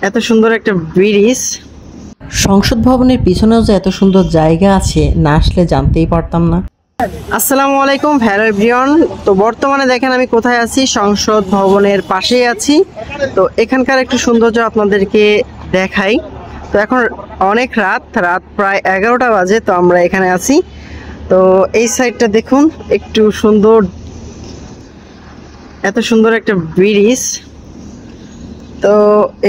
এত সুন্দর একটা ব্রিজ। সংসদ ভবনের পিছনেও যে এত সুন্দর জায়গা আছে, না আসলে জানতেই পারতাম না। আসসালামু আলাইকুম হ্যালো এভরিওয়ান। তো বর্তমানে দেখেন আমি কোথায় আছি, সংসদ ভবনের পাশেই আছি। তো এখানকার একটু সৌন্দর্য আপনাদেরকে দেখাই। তো এখন অনেক রাত প্রায় 11টা বাজে। তো আমরা এখানে আছি। তো এই সাইডটা দেখুন, একটু সুন্দর, এত সুন্দর একটা ব্রিজ। তো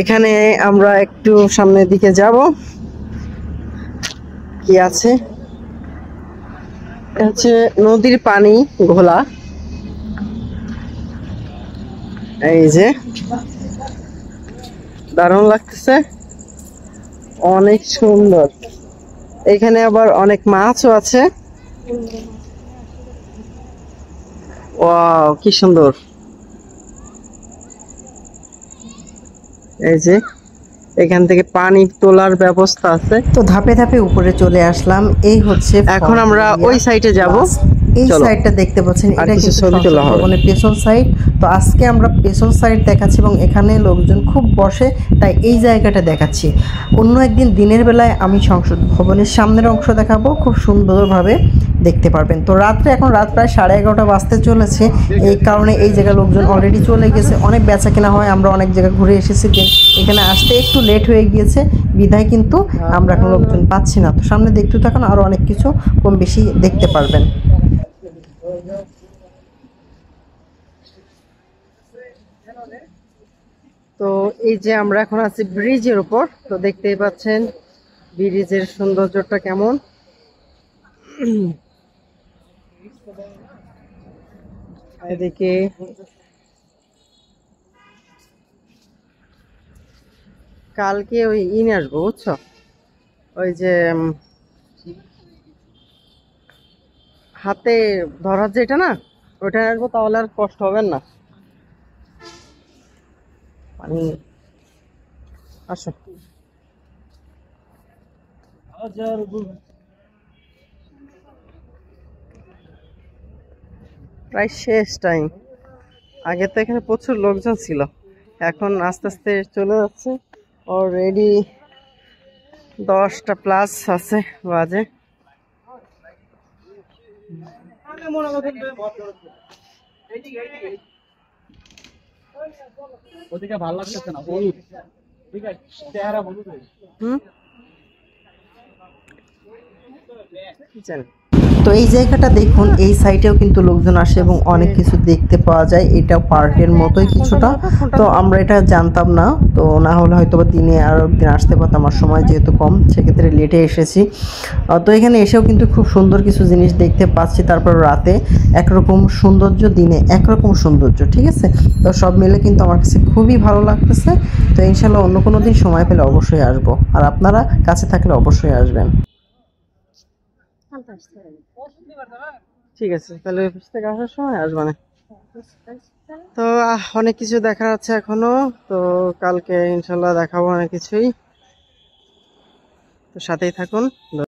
এখানে আমরা একটু সামনের দিকে যাব, কি আছে, এটা হচ্ছে নদীর পানি ঘোলা। এই যে দারুণ লাগতেছে, অনেক সুন্দর। এখানে আবার অনেক মাছও আছে। ওয়াও, কি সুন্দর। এই যে এখান থেকে পানি তোলার ব্যবস্থা আছে। তো ধাপে ধাপে উপরে চলে আসলাম। এই হচ্ছে এখন আমরা ওই সাইডে যাব। এই সাইডটা দেখতে পাচ্ছেন, এটা কিন্তু ছবি তোলা হবে ভবনের পেছন সাইড। তো আজকে আমরা পেছন সাইড দেখাচ্ছি এবং এখানে লোকজন খুব বসে, তাই এই জায়গাটা দেখাচ্ছি। অন্য একদিন দিনের বেলায় আমি সংসদ ভবনের সামনের অংশ দেখাবো, খুব সুন্দরভাবে দেখতে পারবেন। তো রাত্রে, এখন রাত প্রায় 11:30 বাজতে চলেছে। এই কারণে এই জায়গায় লোকজন অলরেডি চলে গেছে, অনেক বেচা কেনা হয়। আমরা অনেক জায়গায় ঘুরে এসেছি, এখানে আসতে একটু লেট হয়ে গিয়েছে বিধায় কিন্তু আমরা এখন লোকজন পাচ্ছি না। তো সামনে দেখতে থাকুন, আরো অনেক কিছু কম বেশি দেখতে পারবেন। তো এই যে আমরা এখন আছি ব্রিজের উপর। তো দেখতেই পাচ্ছেন ব্রিজের সৌন্দর্যটা কেমন। এদিকে কালকে ওই ইন আসবো, বুঝছো, ওই যে হাতে ধরার যেটা না, ওটা আসবো, তাহলে আর কষ্ট হবে না। মানে আসো, প্রায় শেষ টাইম। আগে তো এখানে প্রচুর লোকজন ছিল, এখন আস্তে আস্তে চলে যাচ্ছে। অলরেডি 10টা প্লাস আছে বাজে। ওদিকে ভালো লাগতেছে না, হলুদ, ঠিক আছে, চেহারা হলুদ হয়ে জানি। তো এই জায়গাটা দেখুন, এই সাইটেও কিন্তু লোকজন আসে এবং অনেক কিছু দেখতে পাওয়া যায়। এটা পার্কের মতোই কিছুটা। তো আমরা এটা জানতাম না, তো না হলে হয়তো বা দিনে আরও একদিন আসতে পারতাম। আমার সময় যেহেতু কম, সেক্ষেত্রে লেটে এসেছি। তো এখানে এসেও কিন্তু খুব সুন্দর কিছু জিনিস দেখতে পাচ্ছি। তারপর রাতে একরকম সৌন্দর্য, দিনে একরকম সৌন্দর্য, ঠিক আছে। তো সব মিলে কিন্তু আমার কাছে খুবই ভালো লাগতেছে। তো ইনশাল্লাহ অন্য কোনো দিন সময় পেলে অবশ্যই আসবো, আর আপনারা কাছে থাকলে অবশ্যই আসবেন। ঠিক আছে, তাহলে অফিস থেকে আসার সময় আসবানে। তো অনেক কিছু দেখার আছে এখনো। তো কালকে ইনশাল্লাহ দেখাবো অনেক কিছুই। তো সাথেই থাকুন।